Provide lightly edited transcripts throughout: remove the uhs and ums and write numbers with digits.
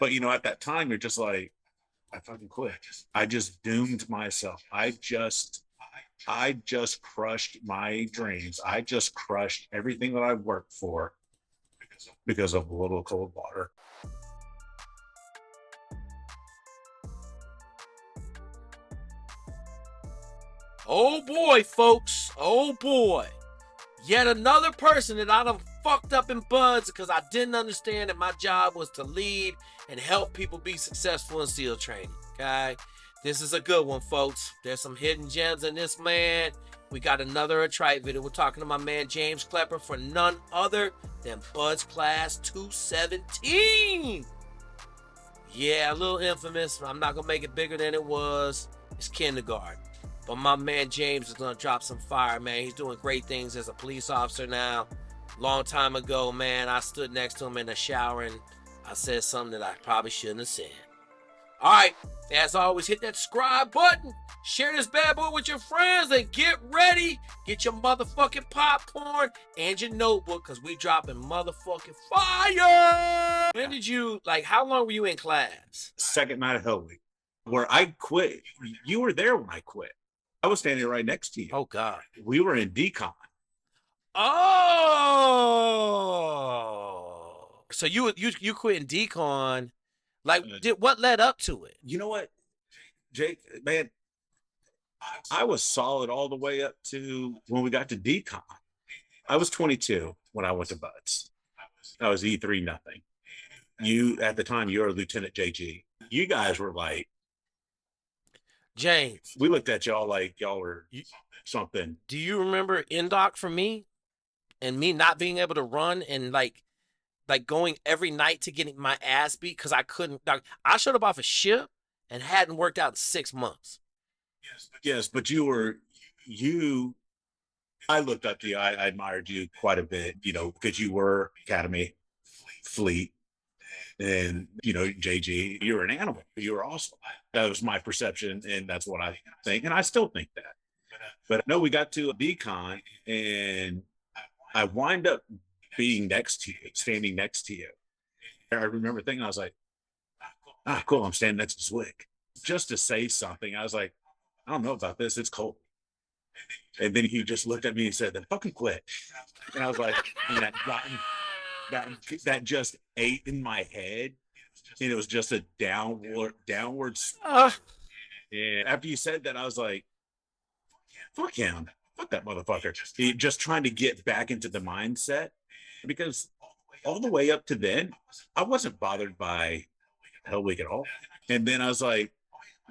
But, at that time, you're just like, I fucking quit. I just doomed myself. I just crushed my dreams. I just crushed everything that I worked for because of a little cold water. Oh boy, folks. Oh boy. Yet another person that I done fucked up in buds because I didn't understand that my job was to lead and help people be successful in SEAL training. Okay? This is a good one, folks. There's some hidden gems in this, man. We got another Attrite video. We're talking to my man James Klepper for none other than Buds Class 217. Yeah, a little infamous. I'm not going to make it bigger than it was. It's kindergarten. But my man James is going to drop some fire, man. He's doing great things as a police officer now. Long time ago, man, I stood next to him in the shower and I said something that I probably shouldn't have said. All right, as always, hit that subscribe button. Share this bad boy with your friends and get ready. Get your motherfucking popcorn and your notebook because we dropping motherfucking fire. When did you, how long were you in class? Second night of Hell Week, where I quit. You were there when I quit. I was standing right next to you. Oh, God. We were in decon. Oh. So you quit in decon. What led up to it? You know what, Jake, man, I was solid all the way up to when we got to decon. I was 22 when I went to Buds. I was E3 nothing. You, at the time, you were Lieutenant JG. You guys were like, James, we looked at y'all like y'all were something. Do you remember NDOC for me and me not being able to run and like going every night to getting my ass beat because I couldn't? I showed up off a ship and hadn't worked out in 6 months. Yes, but I looked up to you. I admired you quite a bit, because you were Academy, Fleet, and JG. You were an animal. You were awesome. That was my perception, and that's what I think, and I still think that. But no, we got to a decon, and I wind up being next to you, standing next to you. I remember thinking, I was like, cool, I'm standing next to Zweig. Just to say something, I was like, I don't know about this. It's cold. And then he just looked at me and said, then fucking quit. And I was like, and that just ate in my head. And it was just a downward. And after you said that, I was like, fuck him. Fuck that motherfucker. He just trying to get back into the mindset. Because all the way up to then, I wasn't bothered by Hell Week at all. And then I was like,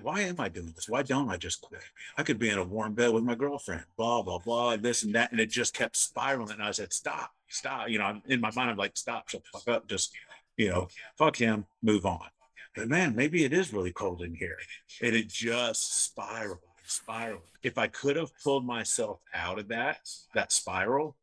why am I doing this? Why don't I just quit? I could be in a warm bed with my girlfriend, blah, blah, blah, this and that. And it just kept spiraling. And I said, stop. I'm in my mind, I'm like, stop, shut the fuck up. Just, fuck him, move on. But man, maybe it is really cold in here. And it just spiraled. If I could have pulled myself out of that spiral,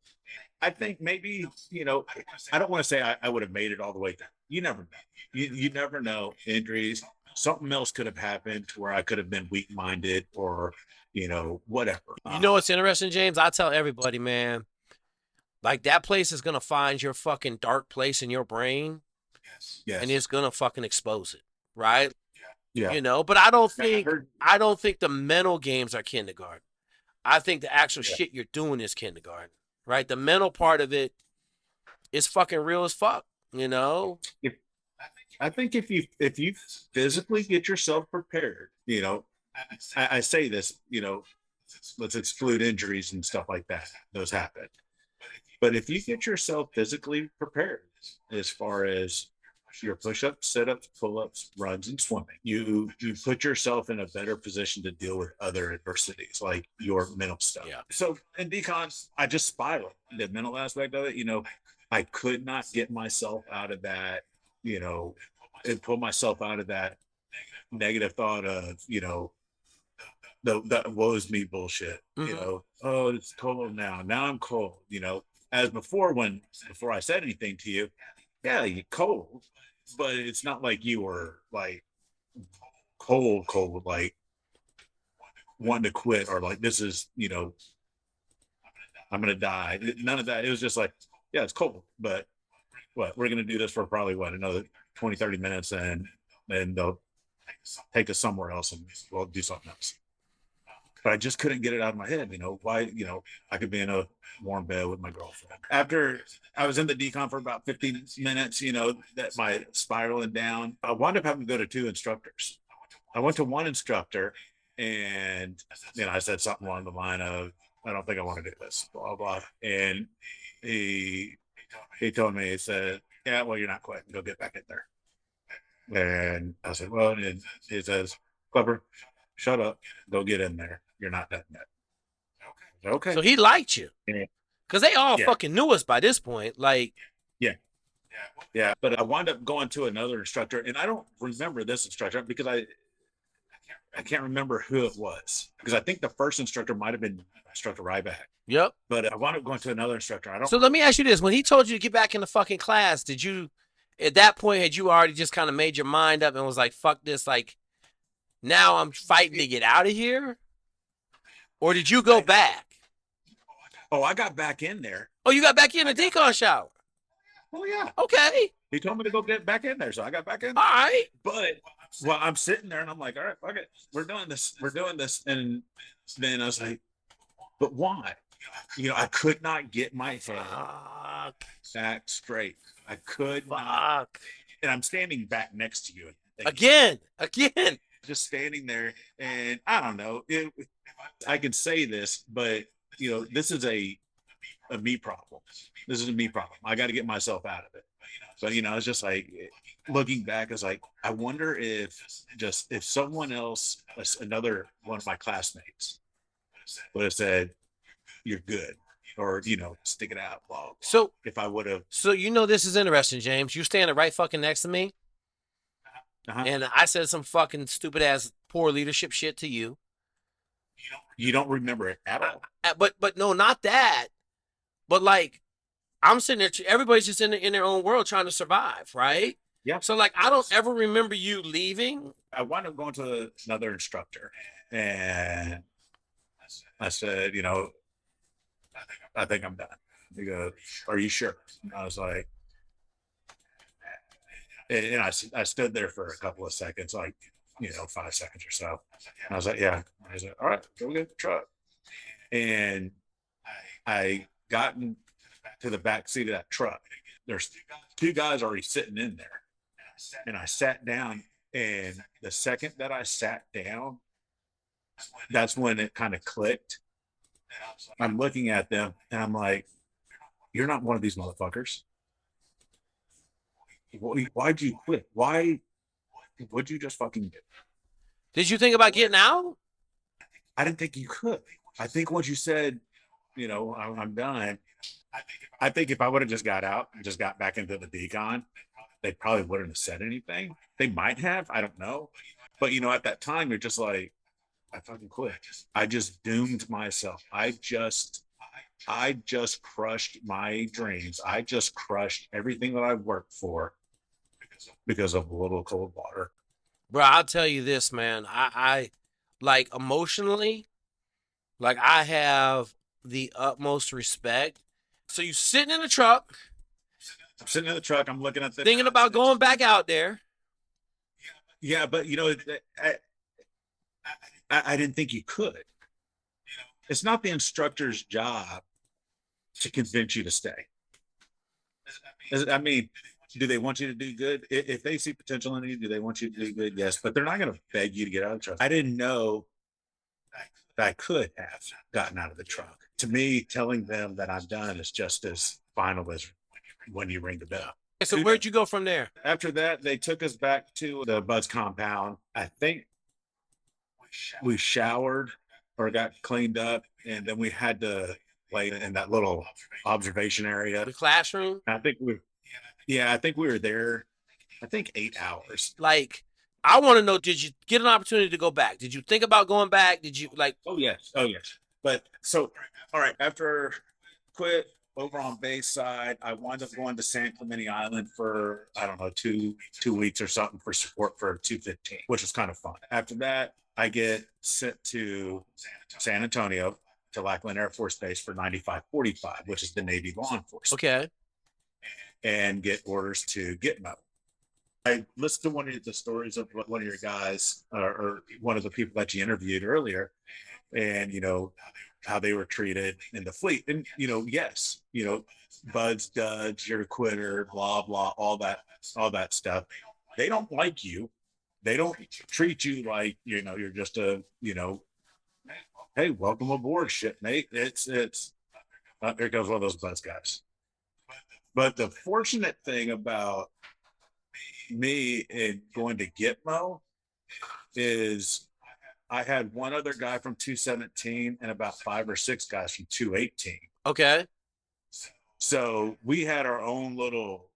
I think maybe, I don't want to say I would have made it all the way down. You never know. You never know. Injuries, something else could have happened to where I could have been weak-minded or, whatever. You know what's interesting, James? I tell everybody, man, that place is going to find your fucking dark place in your brain. Yes. And it's going to fucking expose it, right? Yeah. But I don't think the mental games are kindergarten. I think the actual shit you're doing is kindergarten, right? The mental part of it is fucking real as fuck, I think if you physically get yourself prepared, I say this, let's exclude injuries and stuff like that. Those happen. But if you get yourself physically prepared as far as your push-ups, sit-ups, pull-ups, runs, and swimming, you put yourself in a better position to deal with other adversities, like your mental stuff. Yeah. So in decons, I just spiraled. The mental aspect of it, I could not get myself out of that, and pull myself out of that negative thought of, the woe's me bullshit. Mm-hmm. Oh, it's cold now. Now I'm cold, as before I said anything to you, yeah, you're cold, but it's not like you were like cold, like wanting to quit or like this is, I'm gonna die. None of that. It was just like, yeah, it's cold, but what, we're going to do this for probably what, another 20, 30 minutes, and then they'll take us somewhere else and we'll do something else. But I just couldn't get it out of my head. Why, I could be in a warm bed with my girlfriend. After I was in the decon for about 15 minutes, that my spiraling down, I wound up having to go to 2 instructors. I went to one instructor and, I said something along the line of, I don't think I want to do this, blah, blah. And he told me, he said, yeah, well, you're not quitting. Go get back in there. And I said, well, and he says, Clever, shut up. Go get in there. You're not done yet. Okay. So he liked you. Yeah. Because they all fucking knew us by this point. Like, yeah. But I wound up going to another instructor, and I don't remember this instructor because I can't remember who it was, because I think the first instructor might have been Instructor Ryback. Yep. But I wound up going to another instructor. So let me ask you this. When he told you to get back in the fucking class, did you, at that point, had you already just kind of made your mind up and was like, fuck this, like, now I'm fighting to get out of here? Or did you go back? Oh, I got back in there. Oh, you got back in the decon shower? Oh, yeah. Okay. He told me to go get back in there, so I got back in there. All right. But, well, I'm sitting there, and I'm like, all right, fuck it. We're doing this. And then I was like, but why? I could not get my head back straight. I could not. And I'm standing back next to you. Again. Just standing there, and I don't know. I can say this, but, this is a me problem. This is a me problem. I got to get myself out of it. But, it's just like, looking back, it's like, I wonder if someone else, another one of my classmates, would have said, you're good, or, stick it out. Blah, blah. So if I would have. So, this is interesting, James. You standing right fucking next to me. And I said some fucking stupid ass poor leadership shit to you. You don't remember it at all. But no, not that. But like, I'm sitting there. Everybody's just in their own world trying to survive, right? Yeah. So like, I don't ever remember you leaving. I wound up going to another instructor, and I said, I think I'm done. He goes, are you sure? And I was like, and I stood there for a couple of seconds, like, 5 seconds or so. And I was like, yeah. I was like, all right, go get the truck. And I got to the back seat of that truck. There's 2 guys already sitting in there. And I sat down, and the second that I sat down, that's when it kind of clicked. I'm looking at them, and I'm like, you're not one of these motherfuckers. Why'd you quit? What'd you just fucking do? Did you think about getting out? I didn't think you could. I think once you said, I'm done, I think if I would have just got out and just got back into the decon, they probably wouldn't have said anything. They might have. I don't know. But, at that time, you're just like, I fucking quit. I just doomed myself. I just crushed my dreams. I just crushed everything that I worked for because of a little cold water. Bro, I'll tell you this, man. I like, emotionally, like, I have the utmost respect. So you sitting in the truck. I'm sitting in the truck. I'm looking at the thinking about going back out there. Yeah, but I didn't think you could. It's not the instructor's job to convince you to stay. I mean, do they want you to do good? If they see potential in you, do they want you to do good? Yes, but they're not going to beg you to get out of the truck. I didn't know that I could have gotten out of the truck. To me, telling them that I'm done is just as final as when you ring the bell. So where'd you go from there? After that, they took us back to the Bud's compound. I think we showered or got cleaned up, and then we had to play in that little observation area. The classroom? I think we were there, 8 hours. Like, I want to know, did you get an opportunity to go back? Did you think about going back? Did you like? Oh, yes. But so, all right, after quit over on Bayside, I wound up going to San Clemente Island for, I don't know, two weeks or something for support for 215, which was kind of fun. After that, I get sent to San Antonio to Lackland Air Force Base for 9545, which is the Navy law enforcement. Okay. and get orders to Gitmo. I listened to one of the stories of one of your guys or one of the people that you interviewed earlier, and how they were treated in the fleet. And yes, buds, duds, you're a quitter, blah blah, all that stuff. They don't like you. They don't treat you like you're just a hey, welcome aboard, shipmate. It's here goes one of those buzz guys. But the fortunate thing about me and going to Gitmo is I had one other guy from 217 and about 5 or 6 guys from 218. Okay. So we had our own little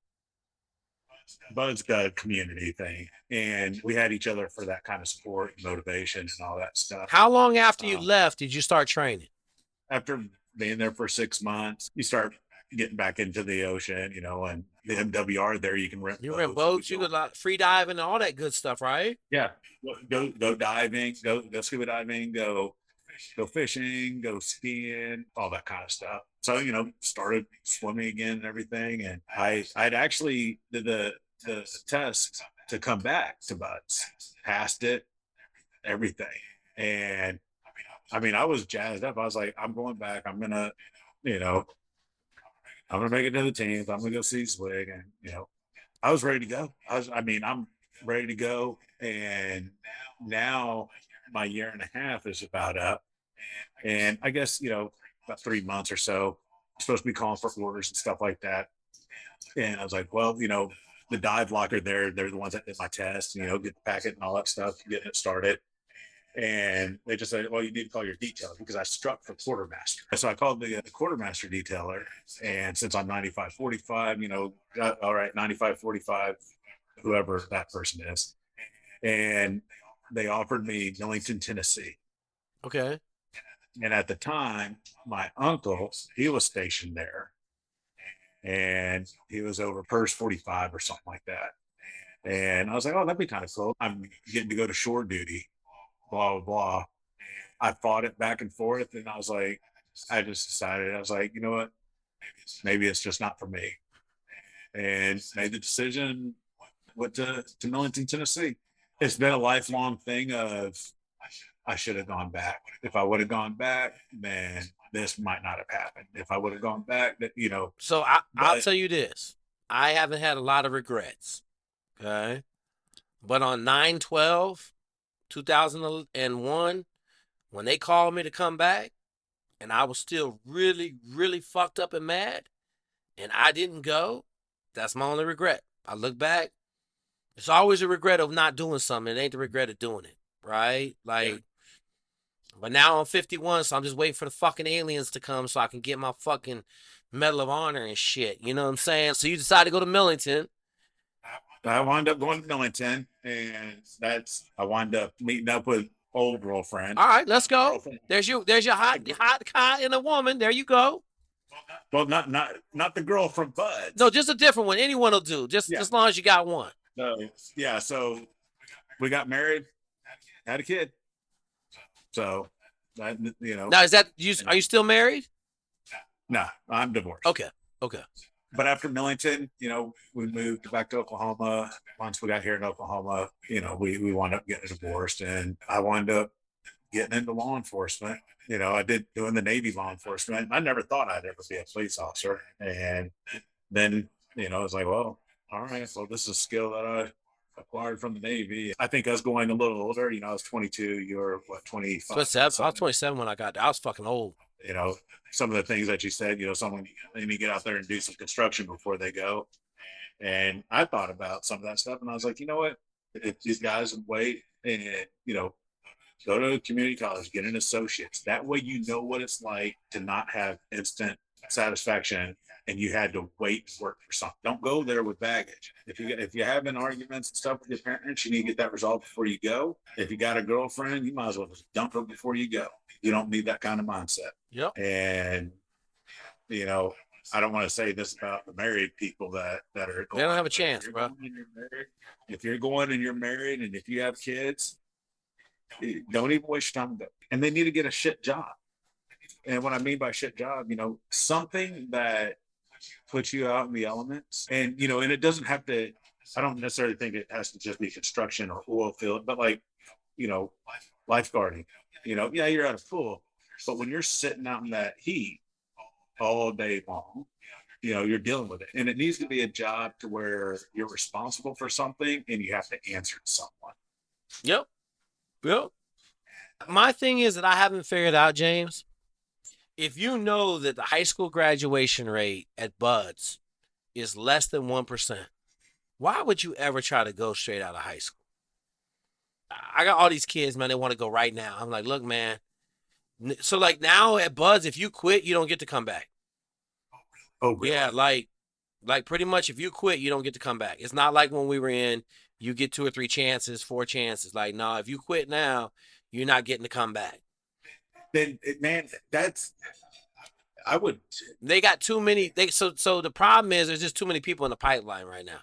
Buzz Bud community thing, and we had each other for that kind of support, motivation, and all that stuff. How long after you left did you start training? After being there for 6 months, you start getting back into the ocean, and the MWR there, you can rent. You rent boats, you could free diving and all that good stuff, right? Yeah, go diving, go scuba diving, go fishing, go skiing, all that kind of stuff. So started swimming again and everything, and I'd actually did the test to come back to Buds, passed it, everything, and I mean I was jazzed up. I was like, I'm going back. I'm gonna make it to the team. I'm gonna go see Zweig, and I was ready to go. I'm ready to go, and now my year and a half is about up, and I guess about 3 months or so, I'm supposed to be calling for orders and stuff like that. And I was like, well, the dive locker there, they're the ones that did my test, get the packet and all that stuff, getting it started. And they just said, well, you need to call your detailer because I struck for quartermaster. So I called the quartermaster detailer. And since I'm 9545, all right, 9545, whoever that person is. And they offered me Millington, Tennessee. Okay. And at the time, my uncle, he was stationed there. And he was over Purse 45 or something like that. And I was like, oh, that'd be kind of cool. I'm getting to go to shore duty, blah, blah, blah. I fought it back and forth. And I was like, I just decided, I was like, you know what? Maybe it's just not for me. And made the decision, went to Millington, Tennessee. It's been a lifelong thing of, I should have gone back. If I would have gone back, man, this might not have happened. If I would have gone back, So I'll tell you this. I haven't had a lot of regrets. Okay. But on 9/12/2001, when they called me to come back, and I was still really, really fucked up and mad, and I didn't go, that's my only regret. I look back, it's always a regret of not doing something. It ain't the regret of doing it, right? Like, but now I'm 51, so I'm just waiting for the fucking aliens to come so I can get my fucking Medal of Honor and shit. You know what I'm saying? So you decide to go to Millington. I wound up going to Millington, and I wound up meeting up with old girlfriend. All right, let's go. There's your hot guy and a woman. There you go. Well, not the girl from Bud. No, just a different one. Anyone will do. Just as long as you got one. Yeah. So we got married, had a kid. So that Now is that you? Are you still married? No, I'm divorced. Okay. But after Millington, we moved back to Oklahoma. Once we got here in Oklahoma, we wound up getting divorced, and I wound up getting into law enforcement. I did doing the Navy law enforcement. I never thought I'd ever be a police officer. And then, I was like, well, all right, well, this is a skill that I acquired from the Navy. I think I was going a little older. I was 22. You were, what, 25? 27. I was 27 when I got there. I was fucking old. Some of the things that you said, someone, they need to get out there and do some construction before they go. And I thought about some of that stuff, and I was like, you know what? If these guys would wait and, go to community college, get an associate's. That way, what it's like to not have instant satisfaction, and you had to wait and work for something. Don't go there with baggage. If you're having arguments and stuff with your parents, you need to get that resolved before you go. If you got a girlfriend, you might as well just dump her before you go. You don't need that kind of mindset. Yep. And I don't want to say this about the married people that are. They don't have a chance, bro. If you're going and you're married, and if you have kids, don't even waste your time. And they need to get a shit job. And what I mean by shit job, something that put you out in the elements. And, you know, and it doesn't have to, I don't necessarily think it has to just be construction or oil field, but like, you know, lifeguarding, you know, yeah, you're at a pool, but when you're sitting out in that heat all day long, you know, you're dealing with it. And it needs to be a job to where you're responsible for something and you have to answer to someone. Yep. Yep. My thing is that I haven't figured out, James, if you know that the high school graduation rate at Buds is less than 1%, why would you ever try to go straight out of high school? I got all these kids, man, they want to go right now. I'm like, look, man. So like now at Buds, if you quit, you don't get to come back. Oh, really? Yeah, like pretty much if you quit, you don't get to come back. It's not like when we were in, you get 2 or 3 chances, 4 chances. Like, no, if you quit now, you're not getting to come back. Then, man, that's, I would. They got too many. So the problem is there's just too many people in the pipeline right now.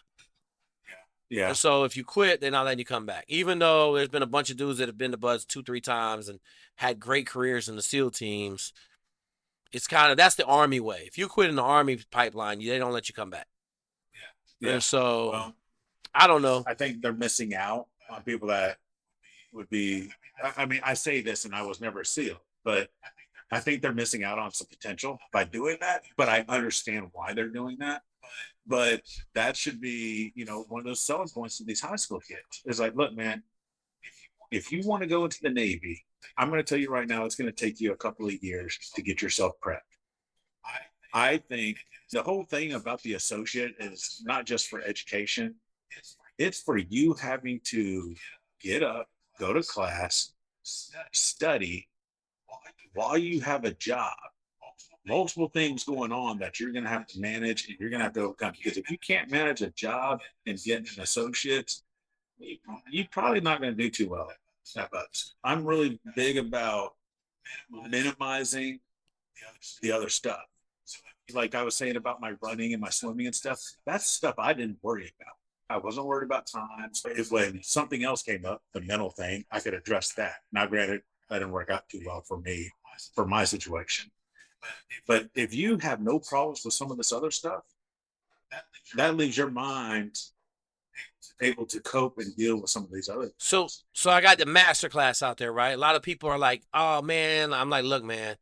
Yeah. And so if you quit, they're not letting you come back. Even though there's been a bunch of dudes that have been to Buds 2, 3 times and had great careers in the SEAL teams. It's kind of, that's the Army way. If you quit in the Army pipeline, they don't let you come back. Yeah. And so, well, I don't know. I think they're missing out on people that would be, I mean, I say this and I was never a SEAL, but I think they're missing out on some potential by doing that. But I understand why they're doing that. But that should be, you know, one of those selling points to these high school kids. Is like, look, man, if you want to go into the Navy, I'm going to tell you right now, it's going to take you a couple of years to get yourself prepped. I think the whole thing about the associate is not just for education. It's for you having to get up, go to class, study while you have a job. Multiple things going on that you're going to have to manage and you're going to have to overcome. Because if you can't manage a job and get an associate's, you're probably not going to do too well at Buds. I'm really big about minimizing the other stuff. Like I was saying about my running and my swimming and stuff, that's stuff I didn't worry about. I wasn't worried about time. If when something else came up, the mental thing, I could address that. Now, granted, that didn't work out too well for me, for my situation. But if you have no problems with some of this other stuff, that leaves your mind able to cope and deal with some of these other. So I got the master class out there, right? A lot of people are like, oh man. I'm like, look, man,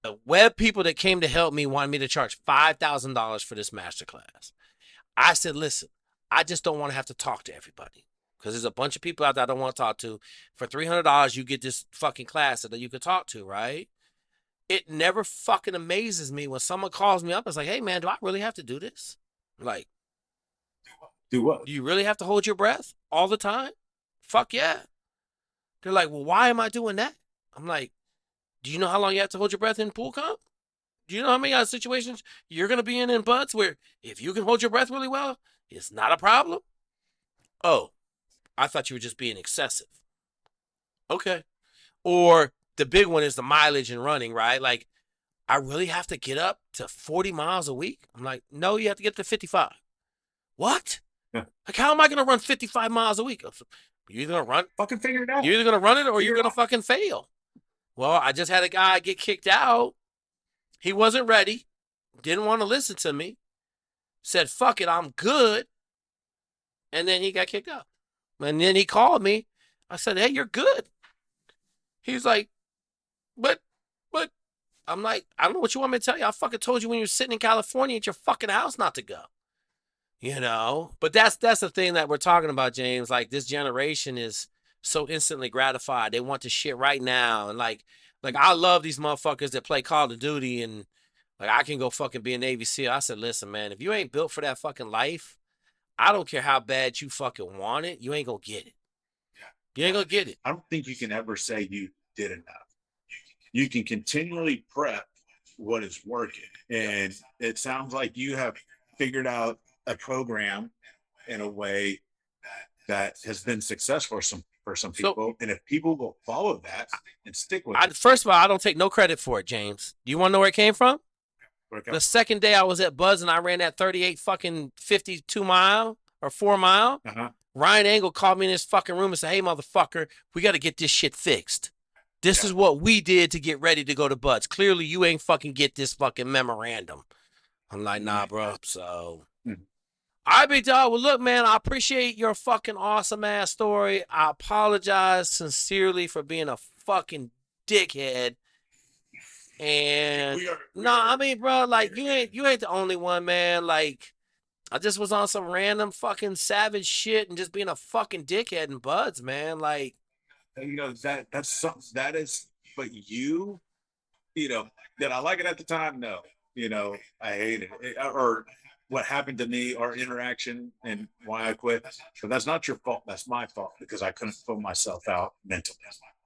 the web people that came to help me wanted me to charge $5,000 for this master class. I said, listen, I just don't want to have to talk to everybody because there's a bunch of people out there I don't want to talk to. For $300, you get this fucking class that you could talk to, right? It never fucking amazes me when someone calls me up. It's like, hey man, do I really have to do this? Like, do what? Do you really have to hold your breath all the time? Fuck yeah. They're like, well, why am I doing that? I'm like, do you know how long you have to hold your breath in pool comp? Do you know how many other situations you're going to be in Buds where if you can hold your breath really well, it's not a problem? Oh, I thought you were just being excessive. Okay. Or the big one is the mileage and running, right? Like, I really have to get up to 40 miles a week? I'm like, no, you have to get to 55. What? Yeah. Like, how am I going to run 55 miles a week? You're either going to run. Fucking figure it out. You're either going to run it or you're going to fucking fail. Well, I just had a guy get kicked out. He wasn't ready. Didn't want to listen to me. Said, fuck it, I'm good. And then he got kicked out. And then he called me. I said, hey, you're good. He's like, but, I'm like, I don't know what you want me to tell you. I fucking told you when you're sitting in California at your fucking house not to go. You know? But that's the thing that we're talking about, James. Like, this generation is so instantly gratified. They want the shit right now. And like I love these motherfuckers that play Call of Duty and like I can go fucking be a Navy SEAL. I said, listen, man, if you ain't built for that fucking life, I don't care how bad you fucking want it, you ain't gonna get it. You ain't gonna get it. I don't think you can ever say you did enough. You can continually prep what is working. And it sounds like you have figured out a program in a way that has been successful for some people. And if people will follow that and stick with it. First of all, I don't take no credit for it, James. Do you want to know where it came from? The second day I was at Buzz and I ran that 38 fucking 52 mile or 4 mile. Ryan Angle called me in his fucking room and said, hey, motherfucker, we got to get this shit fixed. This is what we did to get ready to go to Buzz. Clearly, you ain't fucking get this fucking memorandum. I'm like, nah, bro. So, Mhm. all right, big dog. Well, look, man, I appreciate your fucking awesome ass story. I apologize sincerely for being a fucking dickhead. And no, I mean, bro, like you ain't the only one, man. Like, I just was on some random fucking savage shit and just being a fucking dickhead and buds, man. Like, that's something that is, but you know, did I like it at the time? No. I hated it. Or what happened to me, our interaction and why I quit. But that's not your fault. That's my fault because I couldn't pull myself out mentally.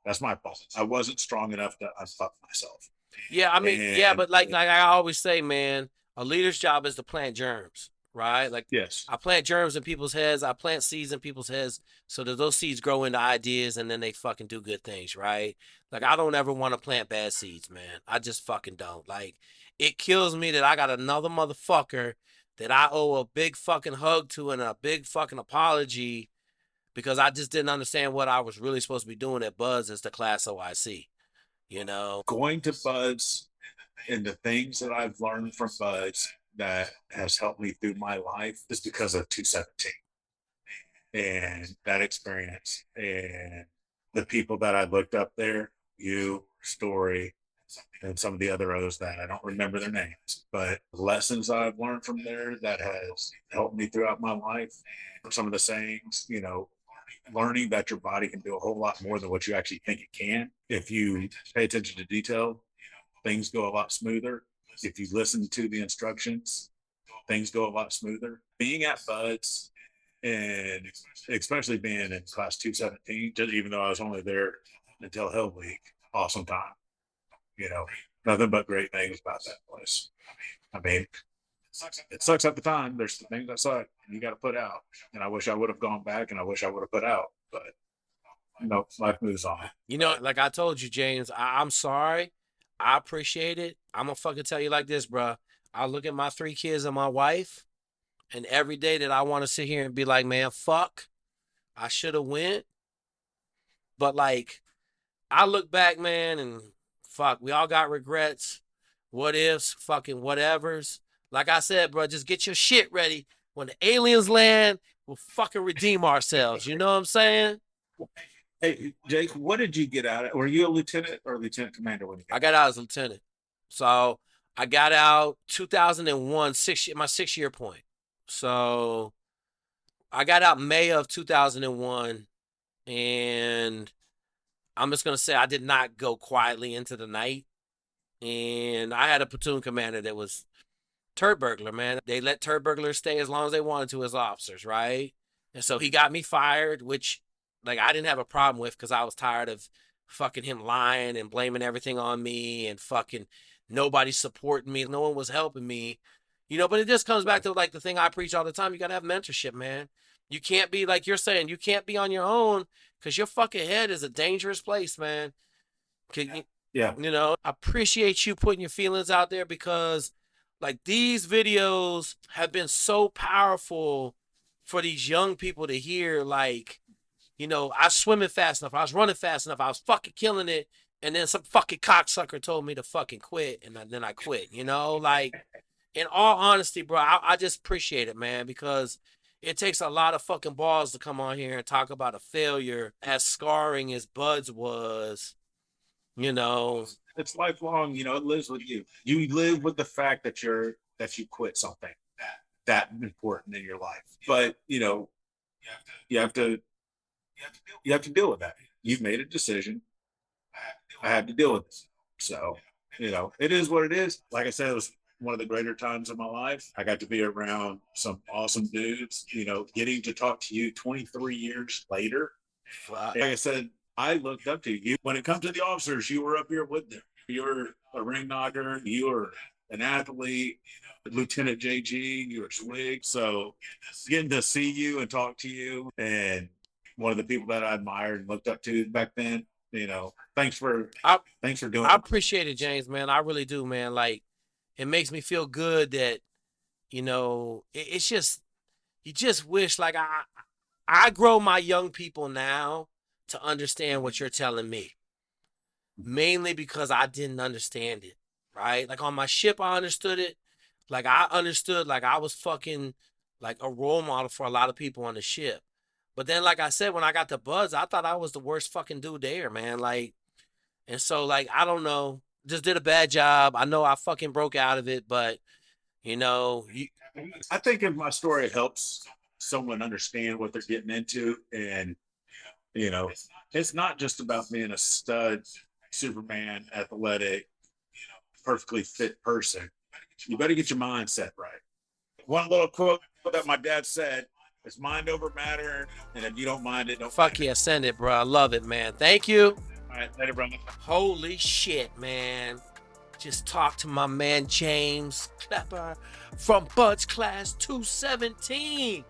That's my fault. I wasn't strong enough to unfuck myself. yeah, I mean, yeah, And but like I always say, man, a leader's job is to plant germs, right? Like, yes, I plant germs in people's heads. I plant seeds in people's heads so that those seeds grow into ideas and then they fucking do good things, right? Like, I don't ever want to plant bad seeds, man. I just fucking don't. Like, it kills me that I got another motherfucker that I owe a big fucking hug to and a big fucking apology because I just didn't understand what I was really supposed to be doing at Buzz as the class OIC, you know? going to Buds and the things that I've learned from Buds that has helped me through my life is because of 217 and that experience and the people that I looked up there, you, Story, and some of the other others that I don't remember their names, but lessons I've learned from there that has helped me throughout my life. Some of the sayings, learning that your body can do a whole lot more than what you actually think it can. If you pay attention to detail, things go a lot smoother. If you listen to the instructions, things go a lot smoother. Being at Buds and especially being in class 217, just even though I was only there until Hell Week, awesome time. You know, nothing but great things about that place. I mean, it sucks at the time. There's the things that suck and you got to put out. And I wish I would have gone back and I wish I would have put out, but life moves on. You know, like I told you, James, I'm sorry. I appreciate it. I'm gonna fucking tell you like this, bro. I look at my 3 kids and my wife, and every day that I want to sit here and be like, man, fuck, I should have went. But like, I look back, man, and fuck, we all got regrets, what ifs, fucking whatevers. Like I said, bro, just get your shit ready. When the aliens land, we'll fucking redeem ourselves. You know what I'm saying? Hey, Jake, what did you get out of it? Were you a lieutenant or lieutenant commander when you I got got out as lieutenant. So I got out 2001, my 6 year point. So I got out May of 2001, and I'm just gonna say I did not go quietly into the night. And I had a platoon commander that was turd burglar, man. They let turd burglars stay as long as they wanted to as officers, right? And so he got me fired, which like I didn't have a problem with because I was tired of fucking him lying and blaming everything on me and fucking nobody supporting me. No one was helping me. But it just comes back to like the thing I preach all the time. You gotta have mentorship, man. You can't be like you're saying, you can't be on your own because your fucking head is a dangerous place, man. yeah. I appreciate you putting your feelings out there because like these videos have been so powerful for these young people to hear. Like, I was swimming fast enough, I was running fast enough, I was fucking killing it, and then some fucking cocksucker told me to fucking quit, and then I quit. Like in all honesty, bro, I just appreciate it, man, because it takes a lot of fucking balls to come on here and talk about a failure as scarring as Bud's was. You know, It's lifelong. It lives with you. You live with the fact that you quit something that important in your life. But you have to you have to deal with that. You've made a decision. I had to deal with it. So, it is what it is. Like I said, it was one of the greater times of my life. I got to be around some awesome dudes, getting to talk to you 23 years later. Like I said, I looked up to you. When it comes to the officers, you were up here with them. You were a ring knocker. You were an athlete, Lieutenant JG. You were Zweig. So getting to see you and talk to you, and one of the people that I admired and looked up to back then. Thanks for I doing I it. appreciate it, James, man. I really do, man. Like it makes me feel good that it's just you just wish like I grow my young people now to understand what you're telling me. Mainly because I didn't understand it, right? Like on my ship, I understood it. Like I understood, like I was fucking like a role model for a lot of people on the ship. But then, like I said, when I got the buzz, I thought I was the worst fucking dude there, man. Like, and so like I don't know, just did a bad job. I know I fucking broke out of it, but you know, I think if my story helps someone understand what they're getting into, and it's not just about being a stud, Superman, athletic, perfectly fit person. You better get your mindset right. One little quote that my dad said is mind over matter. And if you don't mind it, don't fuck yeah, send it, bro. I love it, man. Thank you. All right, later, brother. Holy shit, man. Just talked to my man James Klepper from Bud's Class 217.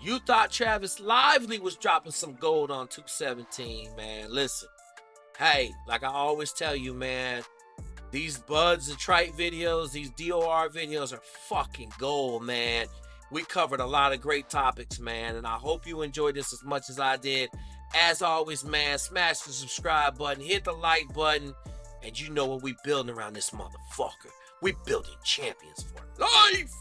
You thought Travis Lively was dropping some gold on 217, man. Listen, hey, like I always tell you, man, these Buds and Trite videos, these DOR videos are fucking gold, man. We covered a lot of great topics, man, and I hope you enjoyed this as much as I did. As always, man, smash the subscribe button, hit the like button, and you know what we building around this motherfucker. We building champions for life.